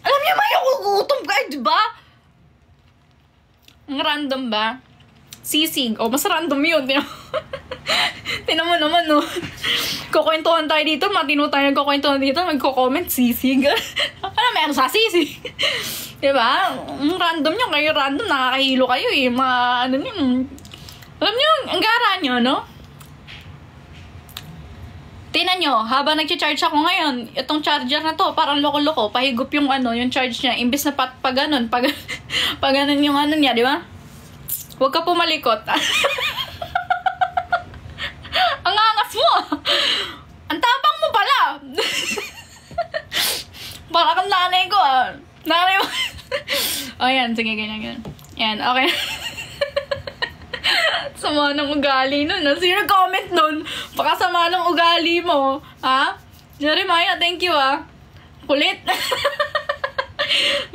Alam niyo, may nagugutom ka, di ba? Ang random ba? Sisig. O, mas random yun. Tinan mo naman, no? Kukwentuhan tayo dito. Matino tayo nagkukwentuhan dito. Magko-comment, sisig. Ano, meron sa sisig? Diba? Ang random nyo. Kayo random. Nakakahilo kayo eh. Ano yun. Alam nyo, ang gara nyo, no? Tinan nyo, habang nag-charge ako ngayon, itong charger na to, parang loko-loko. Pahigup yung yung charge niya. Imbis na pag ganun, pag ganun yung niya, di ba? Huwag ka pumalikot. Ang angas mo. Ang tapang mo pala. Para kang nanay ko, Nanay mo. O, yan. Sige, ganyan. Yan, okay. Sama ng ugali nun. Sino comment nun? Baka sama ng ugali mo. Ha? Jeremiah, thank you, Kulit.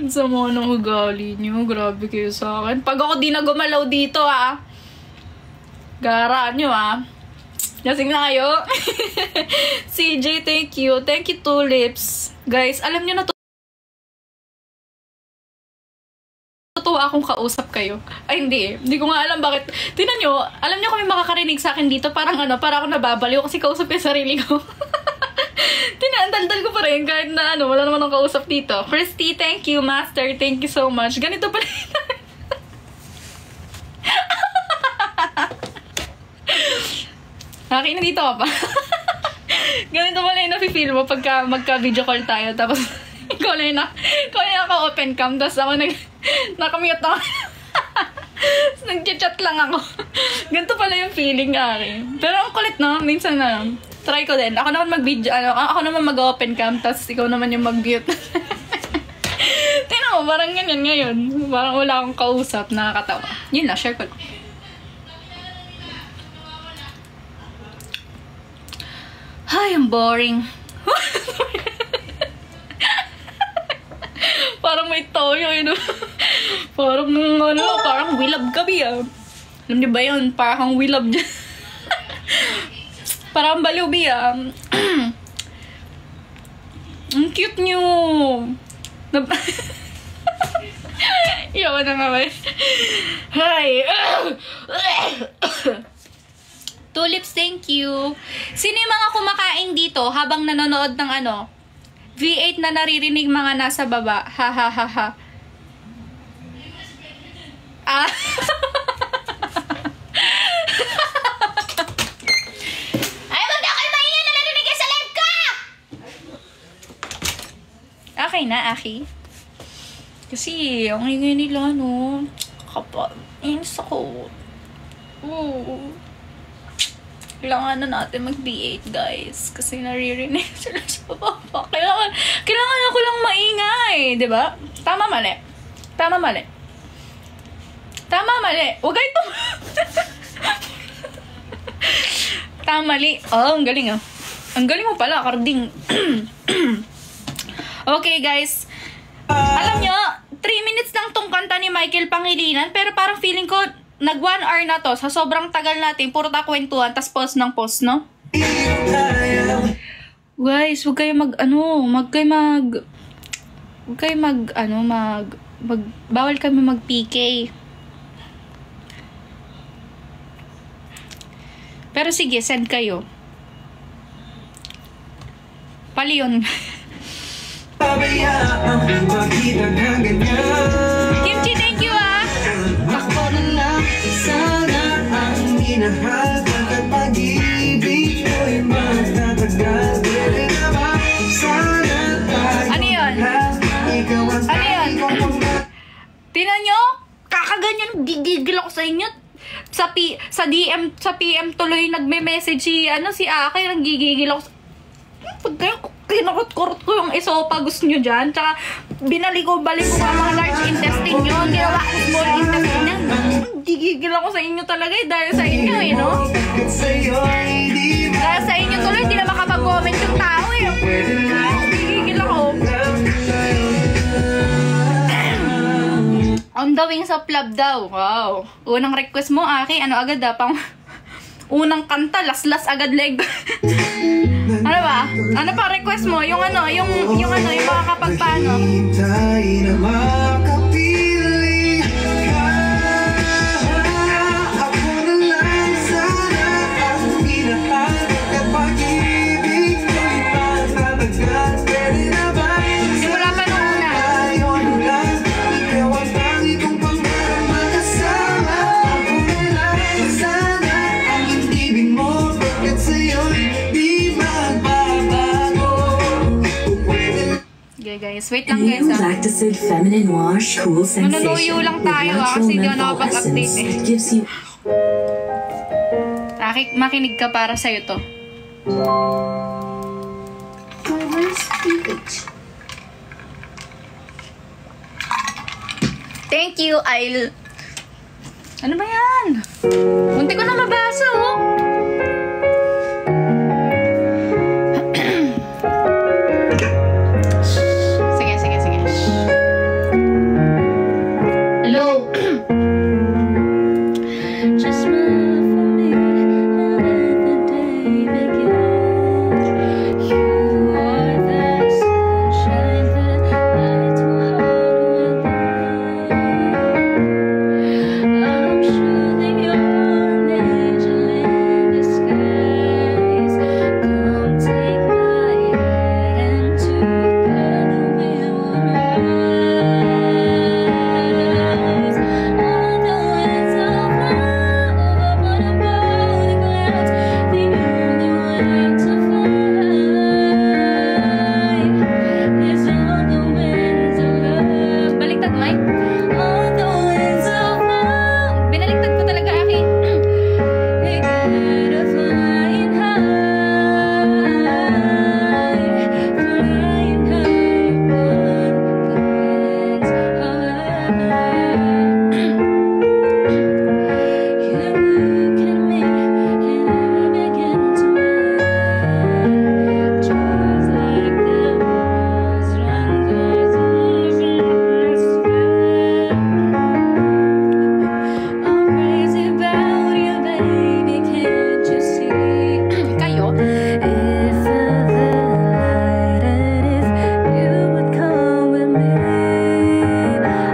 Sama ng ugali nyo. Grabe kayo sa akin. Pag ako di na gumalaw dito, gara nyo, Lasing na kayo. CJ, thank you. Thank you, Tulips. Guys, alam nyo na totoo akong kausap kayo. Ay, hindi. Hindi ko nga alam bakit. Tingnan nyo, alam nyo kami makakarinig sa akin dito. Parang para ako nababaliw kasi kausap yung sarili ko. Daldal ko pa rin kahit na wala naman akong kausap dito. Christy, thank you. Master, thank you so much. Ganito pa rin. Nakakina dito ka pa. Ganito pala yung nafe-feel mo pagka magka-video call tayo. Tapos, ikaw na naka-open cam. Tapos ako nakamute ako. Nag-chat lang ako. Ganito pala yung feeling akin. Pero ang kulit, no? Minsan na try ko din. Ako naman mag-video, ako naman mag-open cam. Tapos ikaw naman yung mag-mute. Tingnan mo, parang ganyan ngayon. Parang wala akong kausap. Nakakatawa. Yun na, share ko. Ay, ang boring. Parang may toyo, parang wilab gabi, Alam niyo ba yun? Parang wilab dyan. Parang balubi, Ang cute niyo. Iyawa na nga ba? Hi. Tulips, thank you. Sino yung mga kumakain dito habang nanonood ng V8 na naririnig mga nasa baba? Ha ha ha ha. Ay, wag na kayo maingay na narinig sa live ko! Okay na, Aki. Kasi, ang ingay nila, kapag, inis ako. Kailangan na natin mag-V8, guys. Kasi naririnig sila sa baba. Kailangan ako lang maingay. Diba? Tama, mali. Tama, mali. Tama, mali. Huwag kayo Tama, mali. Oh, ang galing, Ang galing mo pala, Karding. Okay, guys. Alam nyo, 3 minutes lang tong kanta ni Michael Pangilinan. Pero parang feeling ko, nag 1 hour na to. Sa sobrang tagal natin, puro kwentuhan, tas pause ng pause, no? Guys, huwag kayo bawal kami mag-PK. Pero sige, send kayo. Pali yun. Kimchi, thank you, Ako na lang sana ang hinahanap at pag-ibig ko'y magtatagal. Sana tayo ikaw ang Tingnan nyo, kakaganyan, gigigil ako sa inyo. Sa PM tuloy nagme-message si Aki, nagigigil ako. Kinurot-kurot ko yung esophagus nyo dyan. Tsaka, balik ko ang mga large intestine nyo. Ginawa ko small intestine nyo. Gigigil ako sa inyo talaga dahil sa inyo, no? Dahil sa inyo tuloy, hindi na makapag-comment yung tao, Gigigil ako. On the wings of love daw. Wow. Unang request mo, Aki, agad, unang kanta, las-las agad leg. Ano ba? Ano pa request mo? Yung makakapagpaano? Hintay na makapili ka. Ako na lang sana ang minahal at pag-ibig ko'y matatagal. Pwede na ba? Simula pa nung una. Ngayon lang, ikaw ang tangi kong pangarap makasama. Ako na lang sana ang ibig mo, pagkat sa'yo'y di magbabago. Okay guys, wait lang guys New Lactacid Feminine Wash Cool Manunuyo Sensation lang with tayo natural kasi di ako menthol nakapag-update essence eh. that gives you Makinig ka para sa'yo to. Thank you, Ano ba yan? Munti ko na mabasa, oh. Sige. Hello. Just smile for me and let the day begin. You are the sunshine that lights my heart within. I'm sure that you're an angel in disguise. Come take my hand and together we will rise. On the winds of love, above the clouds, the only way to fly is on the winds of love. Baliktad, Mike. On the winds of love. Binaliktad ko talaga, Aki. We get a flying high, flying high on the winds of love. You look at me and I begin to melt, just like the rose under the atmosphere. I'm crazy about you, baby, can't you see? Kayo? If the light and if you would come with me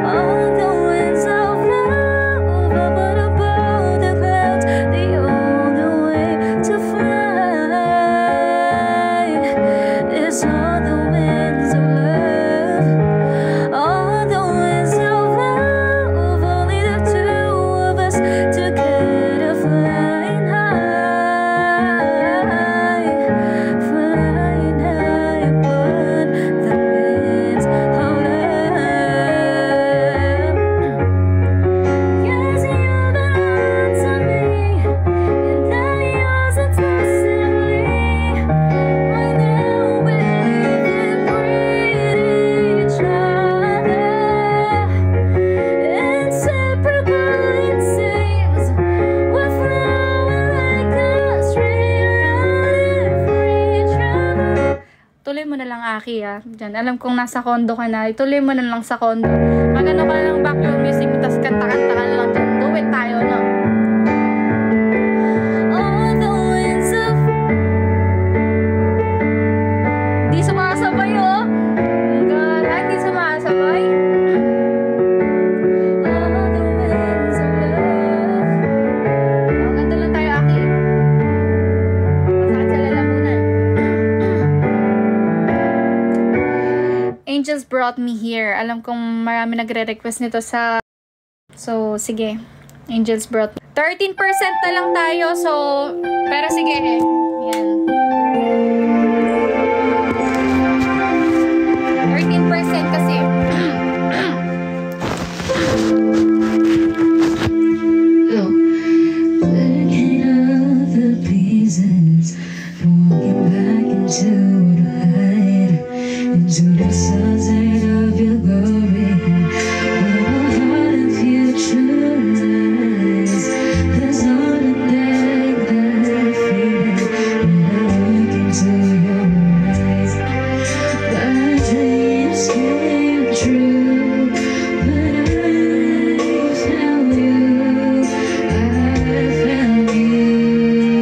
on the winds of love, above the clouds, the only way to fly is on the winds of love. On the winds of love, only the two of us together flying high, flying high upon the winds of love. Yes, you belong to me, and I'm yours exclusively. Right now we live and breathe each other, inseparable it seems. We're flowing like a stream around every trouble. Tuloy mo na lang, Aki, ah. Diyan, alam kong nasa condo ka na. Ituloy mo na lang sa condo. Magano ka lang background music, tapos kanta-kanta ka na lang dyan. Do it tayo, no? On the winds of... Di sumasabay, oh. God, di sumasabay. On the winds of love. Oh, ganda lang tayo, Aki. Masakit sa lalamunan. Angels brought me here. Alam kong marami nagre-request nito sa... So, sige. Angels brought me. 13% na lang tayo. So, pero sige. Yan. 13% kasi. Looking at the pieces, walking back into the light, into the sunset of your glory. Where my heart and future lies, there's not a thing that I feel when I look into your eyes. My dreams came true when I found you. I found you.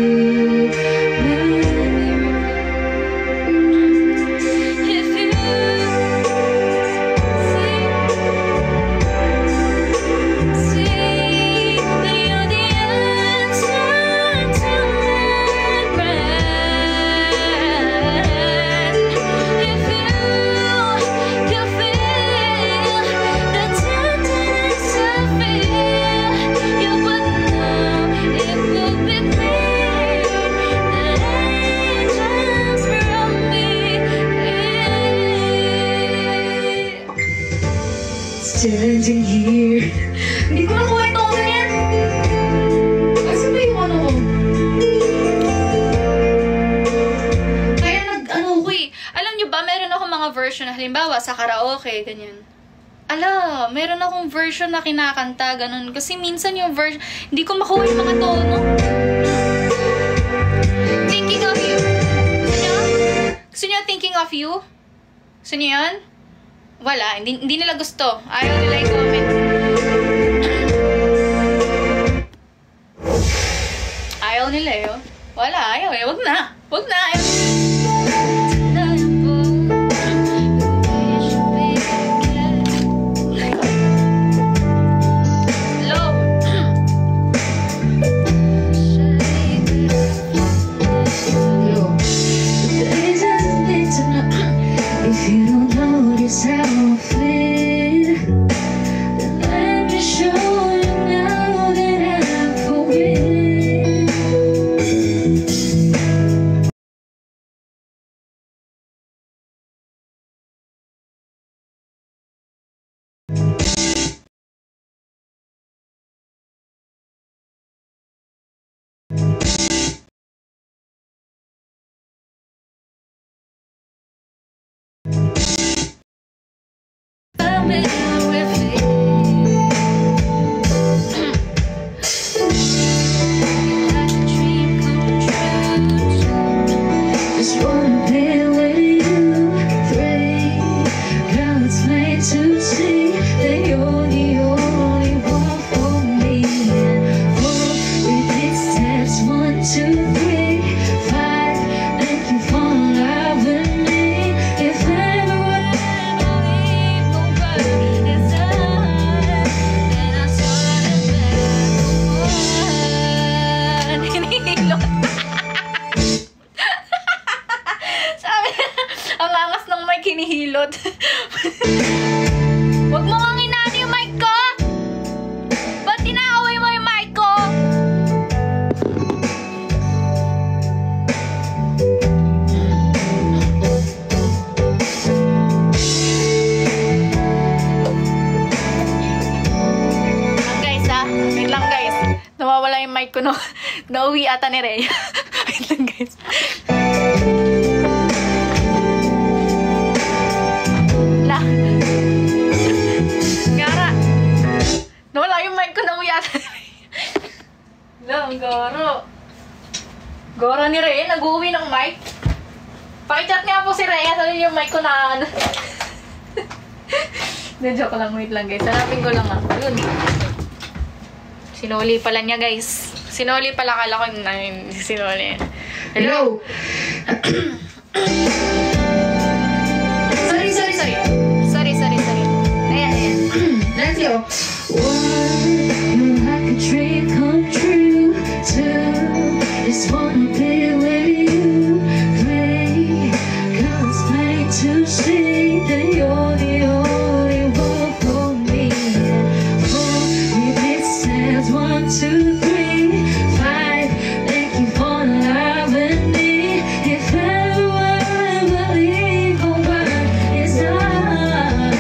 standing here. Hindi ko nakuha ito ako ganyan. Kasi ba yung ano ko? Kaya nag-ano ko eh. Alam nyo ba, meron ako mga version na halimbawa sa karaoke, ganyan. Meron akong version na kinakanta, ganun. Kasi minsan yung version, hindi ko makuha yung mga tono. Thinking of you. Gusto nyo thinking of you? Gusto nyo yun? Wala, hindi nila gusto. Ayaw nila i-comment. Ayaw nila yun. Wala, ayaw eh. Wag na. Wag na. Ayaw. If you don't notice how I feel, then let me show you now that I'm for real. Just wanna be with you, free. Girl, it's made to see that you're the only one for me. Four, repeat steps, 1, 2, 3, 5. Thank you for loving me. If ever I believe nobody is done, then I saw that there was one. Hinihilot. Sabi, ang angas ng mic hinihilot. Huwag mo nga inano yung mic ko! Ba't tinaaway mo yung mic ko? Guys wait lang guys. Nawawala yung mic ko no. Nauwi ata ni Rhea. Wait lang guys. Gara. Nawala yung mic ko, nauwi ata ni Rhea. Ang goro. Goro ni Rhea, nag-uwi ng mic. Pakichat nga po si Rhea, sabi yung mic ko na ano. Joke lang, wait lang guys. Hanapin ko lang yun. Sinuli pala niya guys. Sinuli pala, kala ko na sinuli. Hello? Sorry. Ayan. Let's go. 1, you're like a dream come true. 2, just wanna be with you. 3, girl, it's plain to see that you're the only one for me. 4, repeat steps, 1, 2, 3, 5. Thank you for loving me. If ever I believe a word is done.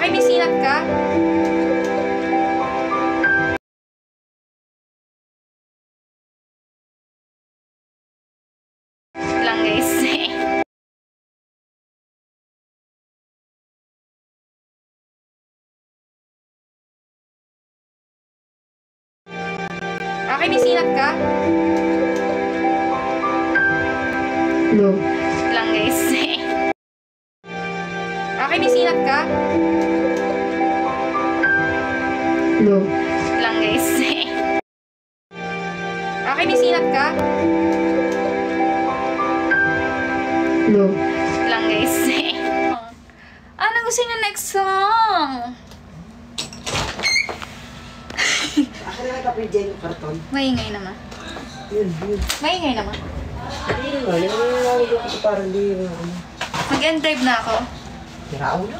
Sinat ka? Lang guys. Sinat ka? No. Lang guys. Sinat ka? No. Lang guys. Sinat ka? No. Lang guys. Ano gusto niyo next song? Ako na nagpa-present yung karton. Maingay naman. Yun. Maingay naman. Hindi naman. Hindi naman nalagay ko parang di naman. Mag-end drive na ako. Sirao na.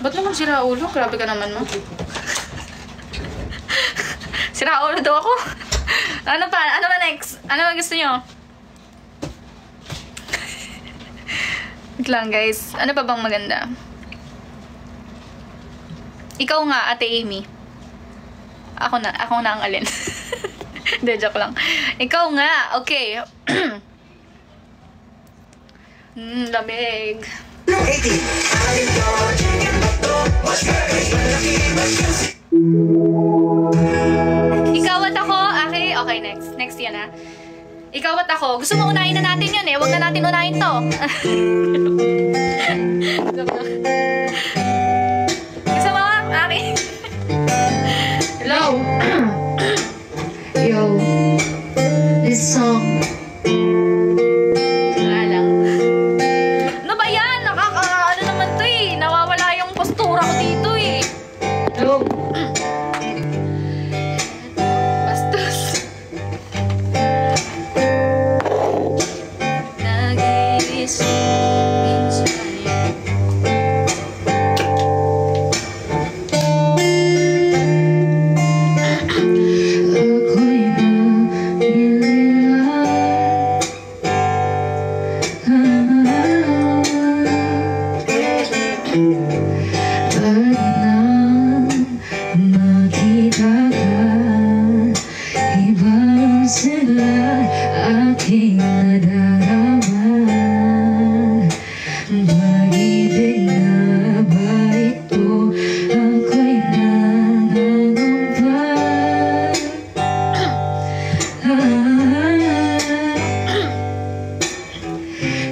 Ba't naman sira ulo? Grabe ka naman mo. Sira ulo daw ako. Ano pa? Ano ba next? Ano ba gusto nyo? Wait lang guys. Ano pa bang maganda? Ikaw nga, Ate Amy. Ako na ang alin. Hindi, joke lang. Ikaw nga, okay. Lamig. Ikaw at ako, okay, next. Next yan ha. Ikaw at ako, gusto mo unahin na natin yun eh. Huwag na natin unahin to. Gusto mo, Aki? Hello? Yo, this song. Wala lang. Ano ba yan? Ano naman to eh. Nawawala yung postura ko dito eh. Yo. Bastos. Nag-iisipin sa'yo. Ako'y nahihirap. Pag nang makita ka, ibang sila aking nadarama. Pag-ibig na ba ito? Ako'y nangangamba.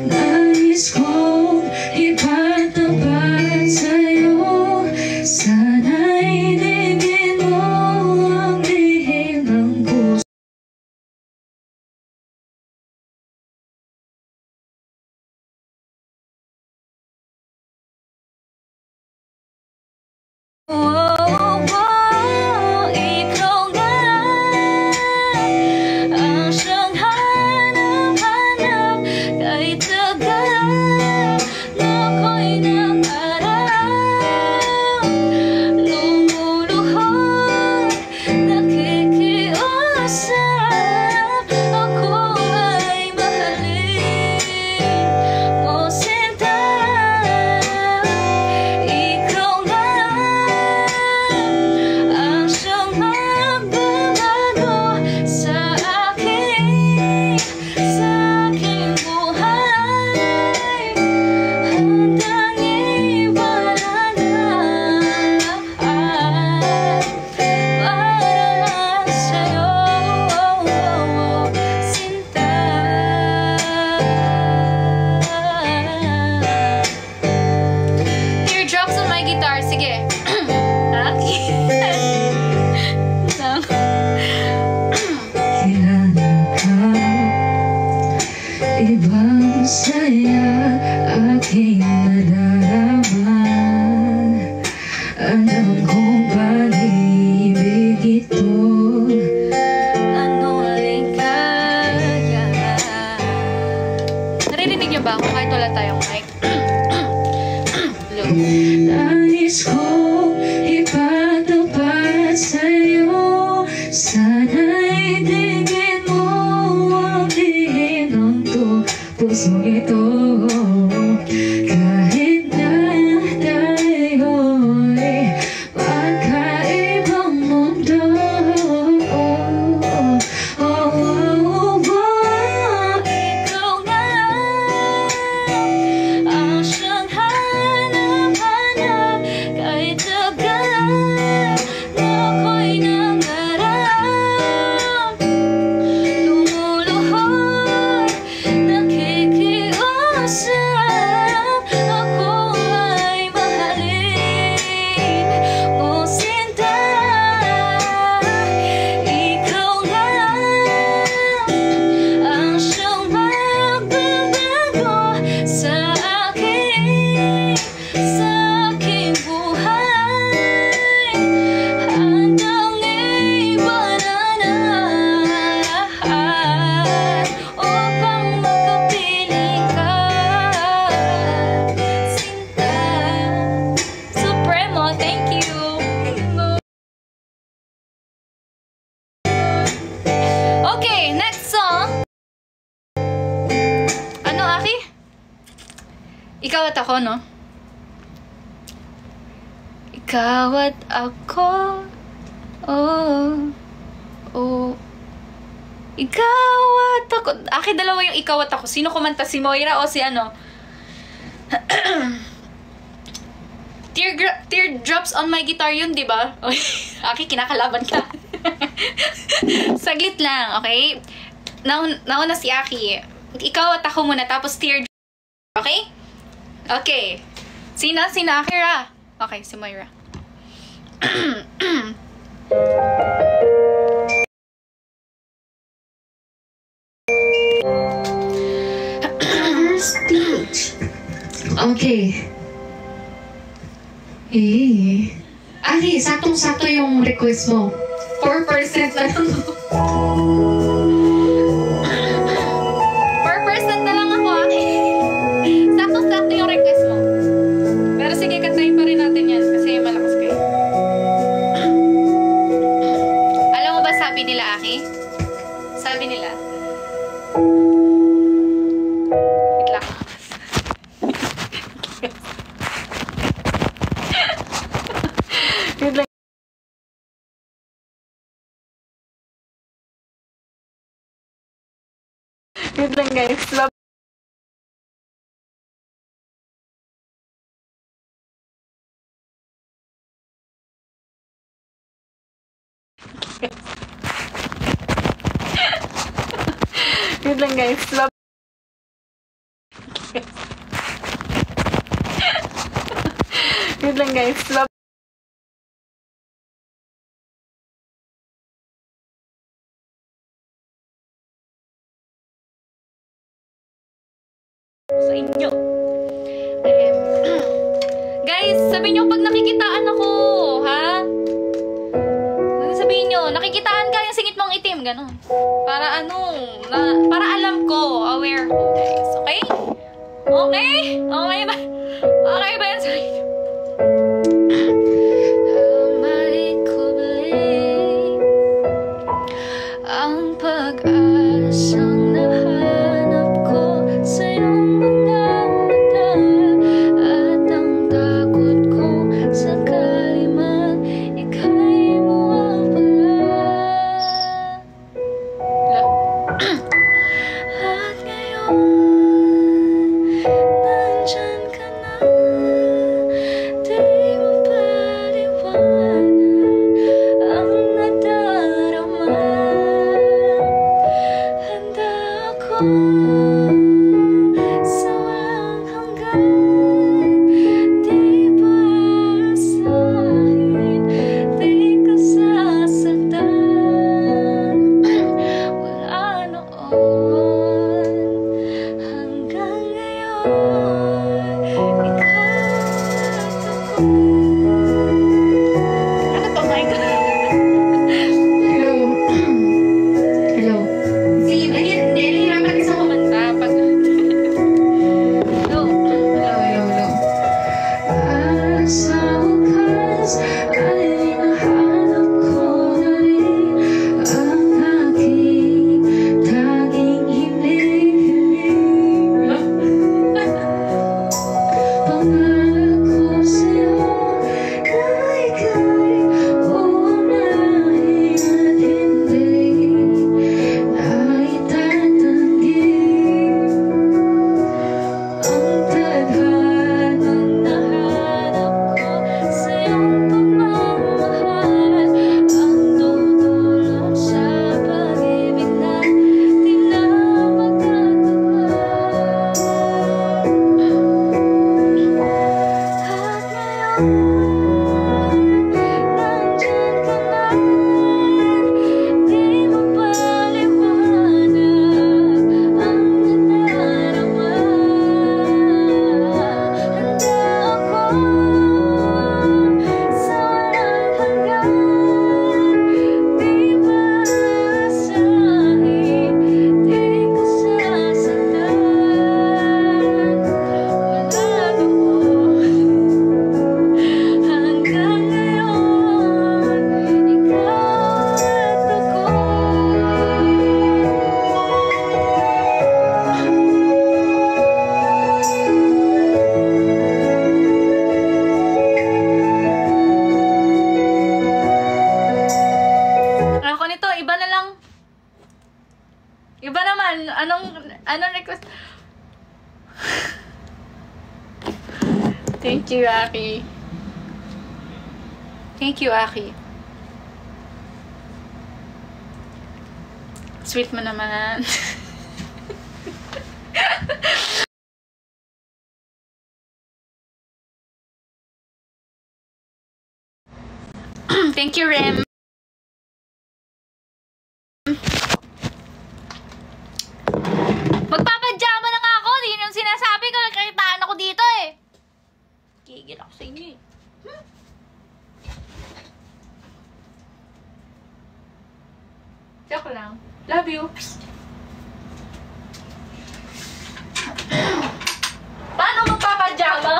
Nais kong ipatapat sa'yo. Sana'y ibigin mo ang lihim ng puso. Ikaw nga ang siyang hanap-hanap kahit tagal ako'y nakarap. Lumuluhod, nakikiusap, ako ay mahalin mo sinta. Ikaw nga ang siyang magbabago sa aking buhay. Handang iwanan ang para sa'yo, sinta. Teardrops on my guitar, sige. Kilala ka, ibang saya aking nadarama. Alam kong pag-ibig ito. Ano ligaya? Naririnig niyo ba ako kahit wala tayong mic? Hello? Nais kong ipatapat sa'yo. Sana'y tingin mo ang lihim ng pusong ito. Kahit na tayo'y Ikaw at ako, no? Ikaw at ako. Oh. Oh. Ikaw at ako. Akin dalawa yung ikaw at ako. Sino kumanta? Si Moira o si ano? Teardrops on my guitar yun, di ba? Aki, kinakalaban ka. Saglit lang, okay? Nauna si Aki. Ikaw at ako muna, tapos teardrops. Okay? Okay. Sino, Akira? Okay, si Moira. Speech. Okay. Ali, saktong-sakto yung request mo. 4% na lang. 4% na lang ako, Aki. Saktong-sakto yung request mo. Pero sige, kantahin pa rin natin yan kasi malakas kayo. Alam mo ba sabi nila, Aki? Sabi nila. Wait lang. Wait lang. Wait lang, guys. Wait lang, guys. Wait lang, guys. Sa inyo. Guys, sabihin nyo pag nakikitaan ako, ha? Sabihin nyo, nakikitaan ka yung singit mong itim, gano'n. Para para alam ko, aware ko, guys. Okay? Okay? Okay ba? Okay ba yan sa inyo? Ang pag-asang nahanap ko sa iyong mga mata at ang takot ko sakali man ika'y mawawala. At ngayon nandyan ka na, di mo paliwanag ang nadarama. Handa ako sa walang hanggan, di ba asahin, di ka sasaktan. Wala noon hanggang ngayon, ikaw at ako. Ano to, my God? Hello. Hello. Sige, nahihirapan kasi ako. Kumanta pag... Go. Hello. Sa wakas ay nahanap ko na rin ang aking tanging hinihiling. Pangarap ko sa'yo na ika'y uunahin at hindi na itatanggi. Ang tadhanang nahanap ko sa iyong pagmamahal, ang tutulong sa pag-ibig na di na magtatagal. At ngayon, nandyan ka na, di mo paliwanag ang nadarama. Handa ako sa walang hanggan, di ba asahin, di ka sasaktan. Wala noon Thank you, Aki. Thank you, Aki. Sweet mo naman. Thank you, Rem. Magpapajama na nga ako. Yun yung sinasabi ko. Nagkakitaan ako dito eh. Gigil ako sa inyo eh. Joke lang. Love you. Paano magpapajama?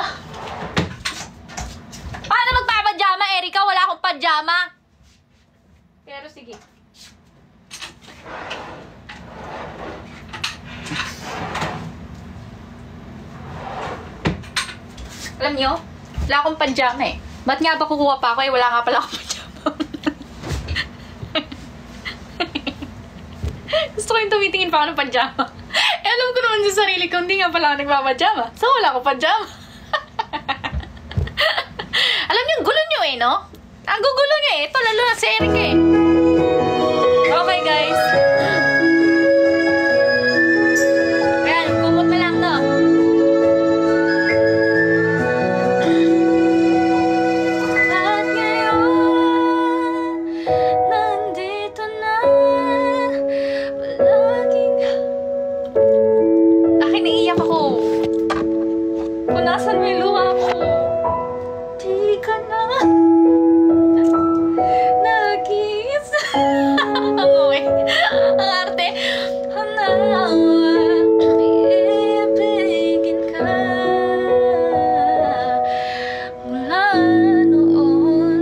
Paano magpapajama, Erika? Wala akong pajama. Pero sige. Alam nyo, wala akong pajama eh. Ba't nga ba kukuha pa ako eh? Wala nga pala akong pajama. Gusto ko yung tumitingin pa ako ng pajama. Eh, alam ko naman sa sarili ko, hindi nga pala ako nagpapajama. So, wala akong pajama. Alam niyo, ang gulo niyo eh, no? Ang gugulo niyo eh. Ito, lalo na si Erika eh. Okay, guys. Ayan, kumot na lang, no? At ngayon, nandito na, palaging... Akin, naiiyak ako. Punasan mo yung luha ko. Di ka na nag-iisa. Ang uwi. Ang arte. Hanawa, iibigin ka. Mula noon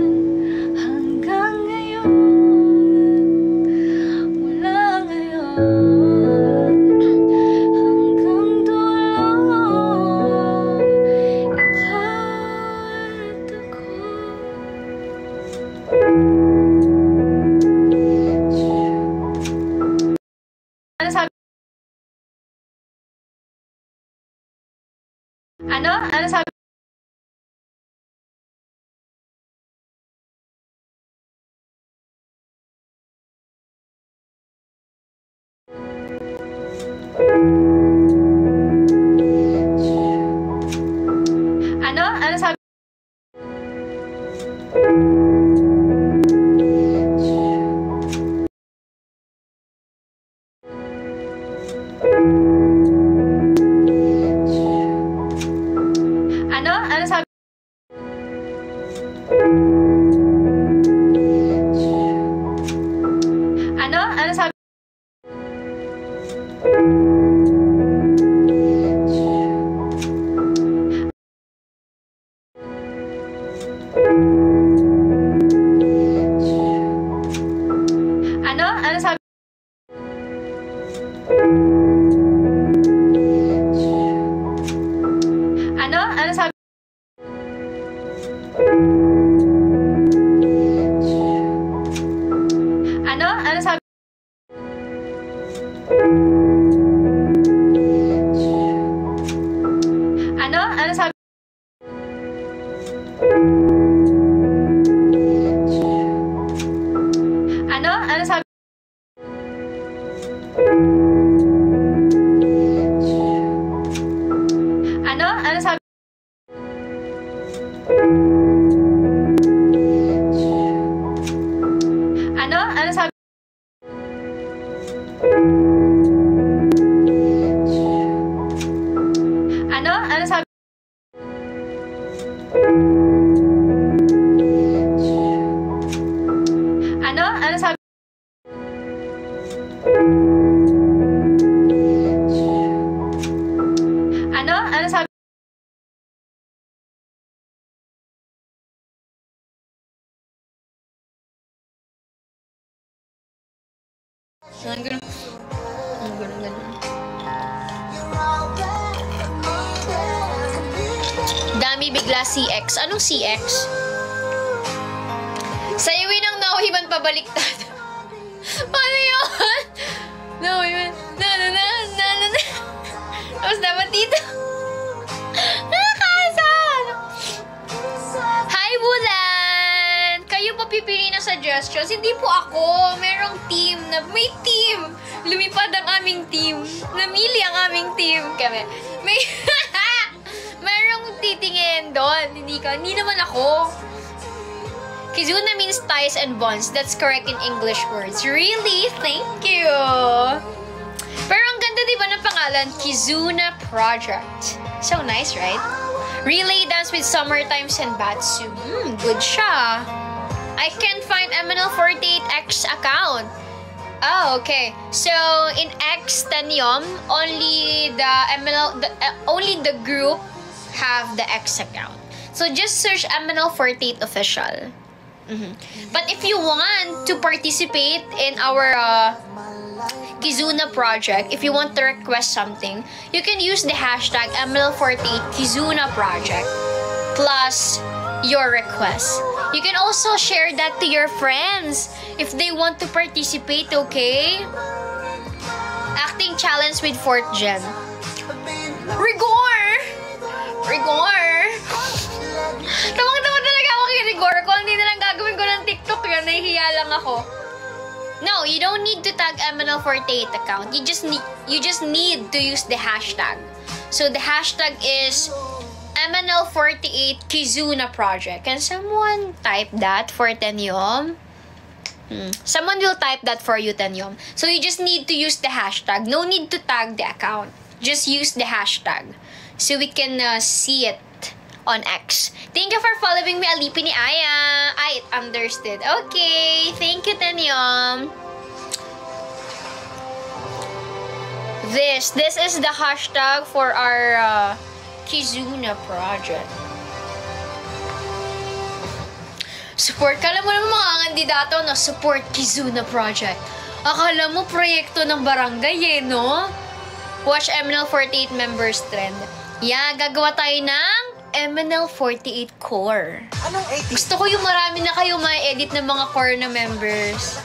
hanggang ngayon. Mula ngayon hanggang dulo. Ano sabi? Ano? Ano sabi? Ano? Ano sabi? Ano? Ano sabi? Ano? Ano sabi? Ano? Ano sabi? Ano? Ano sabi? Ano? Ano sabi? Ano? Ano sabi? Ano? Ano sabi? Ano? Ano sabi? Ano? Ano sabi? Ano? Ano sabi? Ano? Ano sabi? Ano? Ano sabi? Ganun. Dami bigla CX. Anong CX? Sayawin ang nauhiman pabaliktad. Paano yun? Nauhiman. Tapos dapat dito. Nakakasal. suggestions. Hindi po ako. Merong team na, may team. Lumipad ang aming team. Namili ang aming team. Kami. May, merong titingin doon. Hindi naman ako. Kizuna means ties and bonds. That's correct in English words. Really? Thank you. Pero ang ganda diba ng pangalan? Kizuna Project. So nice, right? Relay dance with Summertime Senbatsu. Good siya. I can't find MNL48X account. Oh, okay. So, in X Tenyom, only the group have the X account. So, just search MNL48 official. But if you want to participate in our Kizuna project, if you want to request something, you can use the hashtag MNL48 Kizuna project plus your request. You can also share that to your friends if they want to participate, okay? Acting challenge with 4th Gen. Rigor! Tawang-tawa talaga ako kay Rigor. Kung hindi na lang gagawin ko ng TikTok yun, nahihiya lang ako. No, you don't need to tag MNL48 account. You just need to use the hashtag. So the hashtag is MNL48 Kizuna Project. Can someone type that for Tenyom? Someone will type that for you, Tenyom. So you just need to use the hashtag. No need to tag the account. Just use the hashtag so we can see it on X. Thank you for following me, Alipin ni Aya. I understood. Okay, thank you, Tenyom. This is the hashtag for our Kizuna project. Support. Kala mo naman mga kandidato na support Kizuna project. Akala mo proyekto ng barangay no? Watch MNL48 members trend. Yeah, gagawa tayo ng MNL48 core. Anong 80? Gusto ko yung marami na kayo ma-edit ng mga core na members.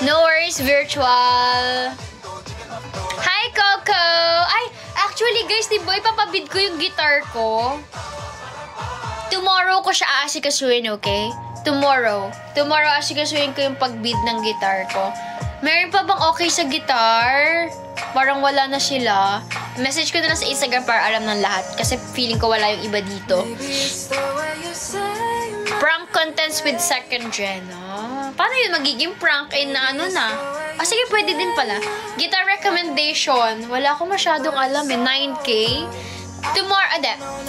No worries, virtual. Hi, Coco! Ay, actually guys, di ba ipapabid ko yung guitar ko? Tomorrow ko siya aasikasuhin, okay? Tomorrow aasikasuhin ko yung pagbid ng guitar ko. Meron pa bang okay sa guitar? Parang wala na sila. Message ko na lang sa Instagram para alam ng lahat. Kasi feeling ko wala yung iba dito. Prank contents with 2nd Gen. Paano yun magiging prank na ano na? Sige, pwede din pala. Guitar recommendation. Wala ko masyadong alam 9K. Tomorrow,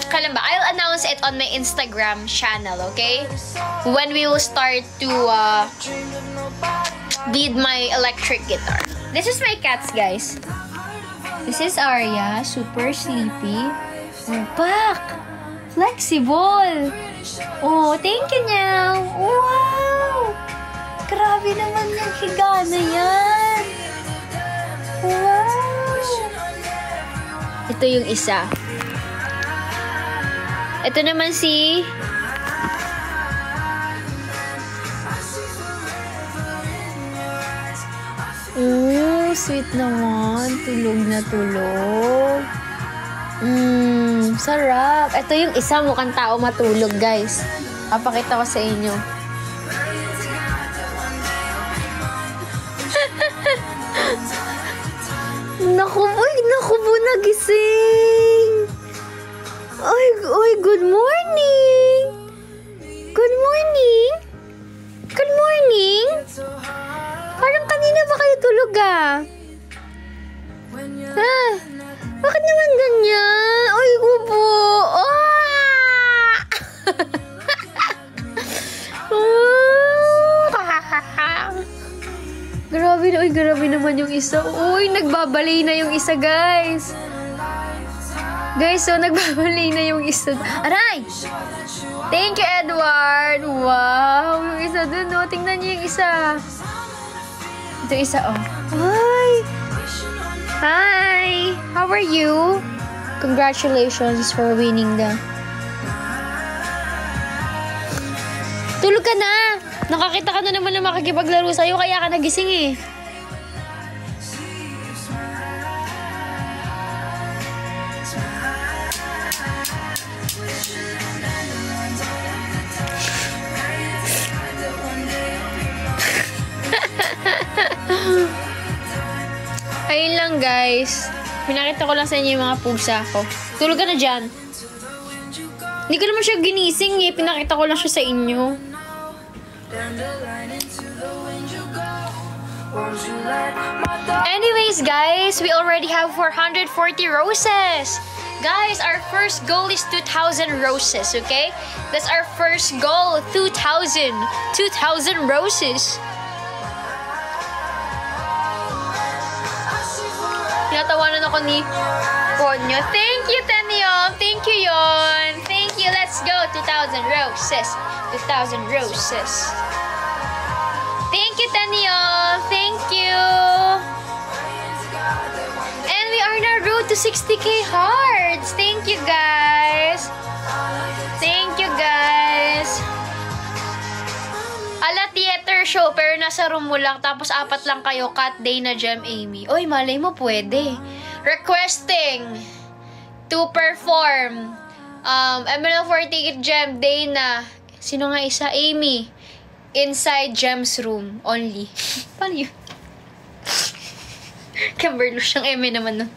kalamba, I'll announce it on my Instagram channel, okay? When we will start to bead my electric guitar. This is my cats, guys. This is Arya, super sleepy. Back! Flexible! Oh, thank you, Nyaw! Wow! Grabe naman yung higa na yan! Wow! Ito yung isa. Ito naman si... Sweet naman. Tulog na tulog. Sarap. Ito yung isa, mukhang tao matulog, guys. Papakita ko sa inyo. Naku po, nagising. Oy, good morning. Good morning. Good morning. Parang kanina ba kayo tulog Bakit naman ganyan? Oy, upo. Grabe naman yung isa. Uy, nagbabalay na yung isa, guys. Nagbabalay na yung isa. Aray! Thank you, Edward. Wow, yung isa dun, Tingnan niyo yung isa. Ito isa, Hi! How are you? Congratulations for winning the... Tulog ka na! Nakakita ka na naman na makikipaglaro sa'yo, kaya ka nagising eh. lang, guys. Pinakita ko lang sa inyo yung mga pusa ko. Tulog ka na dyan. Hindi ko naman siya ginising eh. Pinakita ko lang siya sa inyo. Anyways, guys, we already have 440 roses. Guys, our first goal is 2,000 roses, okay? That's our first goal, 2,000. 2,000 roses. Tinatawanan ako ni Ponyo. Thank you, Tenyong. Thank you, Yon. Thank you. Let's go. 2,000 roses. 2,000 roses. Thank you, Tenyong. Thank you. And we are now road to 60k hearts. Thank you, guys. Thank you, guys. Ala, theater show, pero nasa room mo lang, tapos 4 lang kayo, Kat, Dana, Jem, Amy. Oy, malay mo, pwede. Requesting to perform ML48 Jem, Dana, sino nga isa? Amy. Inside Jem's room only. Paano yun? Kamberlo siyang eme naman nun.